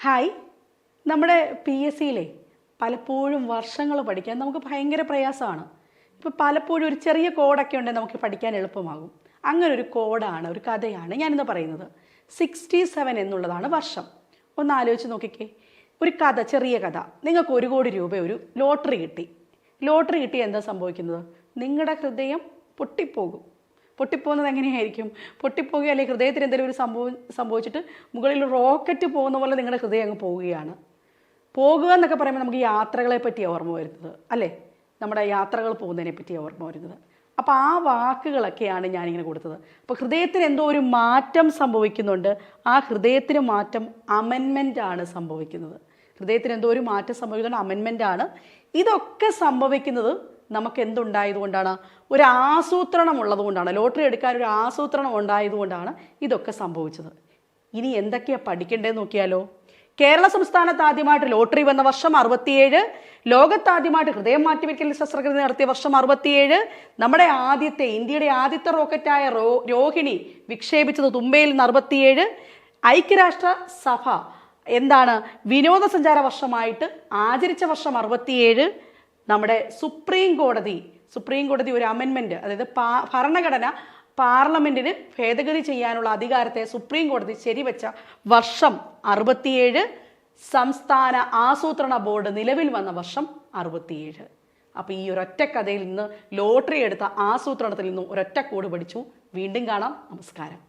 Hi, നമ്മുടെ P S സിയിലെ പലപ്പോഴും വർഷങ്ങൾ പഠിക്കാൻ നമുക്ക് ഭയങ്കര പ്രയാസമാണ്. ഇപ്പോൾ പലപ്പോഴും ഒരു ചെറിയ കോഡൊക്കെ ഉണ്ടെങ്കിൽ നമുക്ക് പഠിക്കാൻ എളുപ്പമാകും. അങ്ങനെ ഒരു കോഡാണ്, ഒരു കഥയാണ് ഞാനിന്ന് പറയുന്നത്. 67 എന്നുള്ളതാണ് വർഷം. ഒന്ന് ആലോചിച്ച് നോക്കിക്കേ, ഒരു കഥ, ചെറിയ കഥ. നിങ്ങൾക്ക് 1 കോടി രൂപ ഒരു ലോട്ടറി കിട്ടി. ലോട്ടറി കിട്ടി എന്താ സംഭവിക്കുന്നത്? നിങ്ങളുടെ ഹൃദയം പൊട്ടിപ്പോകും. പൊട്ടിപ്പോകുന്നത് എങ്ങനെയായിരിക്കും? പൊട്ടിപ്പോകുക അല്ലെങ്കിൽ ഹൃദയത്തിന് എന്തെങ്കിലും ഒരു സംഭവിച്ചിട്ട് മുകളിൽ റോക്കറ്റ് പോകുന്ന പോലെ നിങ്ങളുടെ ഹൃദയം അങ്ങ് പോവുകയാണ്. പോകുക എന്നൊക്കെ പറയുമ്പോൾ നമുക്ക് യാത്രകളെ പറ്റിയാണ് ഓർമ്മ വരുന്നത്, അല്ലേ? നമ്മുടെ യാത്രകൾ പോകുന്നതിനെ പറ്റിയാണ് ഓർമ്മ വരുന്നത്. അപ്പോൾ ആ വാക്കുകളൊക്കെയാണ് ഞാനിങ്ങനെ കൊടുത്തത്. അപ്പോൾ ഹൃദയത്തിന് എന്തോ ഒരു മാറ്റം സംഭവിക്കുന്നുണ്ട്. ആ ഹൃദയത്തിന് മാറ്റം അമെൻമെൻ്റ് ആണ് സംഭവിക്കുന്നത്. ഹൃദയത്തിന് എന്തോ ഒരു മാറ്റം സംഭവിക്കുന്നത് അമെൻമെൻ്റ് ആണ്. ഇതൊക്കെ സംഭവിക്കുന്നത് നമുക്ക് എന്തുണ്ടായതുകൊണ്ടാണ്? ഒരു ആസൂത്രണം ഉള്ളതുകൊണ്ടാണ്. ലോട്ടറി എടുക്കാൻ ഒരു ആസൂത്രണം ഉണ്ടായതുകൊണ്ടാണ് ഇതൊക്കെ സംഭവിച്ചത്. ഇനി എന്തൊക്കെയാണ് പഠിക്കേണ്ടതെന്ന് നോക്കിയാലോ. കേരള സംസ്ഥാനത്ത് ആദ്യമായിട്ട് ലോട്ടറി വന്ന വർഷം 67. ലോകത്താദ്യമായിട്ട് ഹൃദയം മാറ്റിവെക്കൽ ശസ്ത്രക്രിയ നടത്തിയ വർഷം 67. നമ്മുടെ ഇന്ത്യയുടെ ആദ്യത്തെ റോക്കറ്റായ രോഹിണി വിക്ഷേപിച്ചത് തുമ്പയിൽ നിന്ന് 67. ഐക്യരാഷ്ട്ര സഭ വിനോദസഞ്ചാര വർഷമായിട്ട് ആചരിച്ച വർഷം 67. നമ്മുടെ സുപ്രീം കോടതി ഒരു അമെൻമെൻറ്റ്, അതായത് ഭരണഘടന പാർലമെൻറ്റിന് ഭേദഗതി ചെയ്യാനുള്ള അധികാരത്തെ സുപ്രീം കോടതി ശരിവെച്ച വർഷം 67. സംസ്ഥാന ആസൂത്രണ ബോർഡ് നിലവിൽ വന്ന വർഷം 67. അപ്പോൾ ഈ ഒരൊറ്റ കഥയിൽ നിന്ന്, ലോട്ടറി എടുത്ത ആസൂത്രണത്തിൽ നിന്നും ഒരൊറ്റ കോഡ് പഠിച്ചു. വീണ്ടും കാണാം. നമസ്കാരം.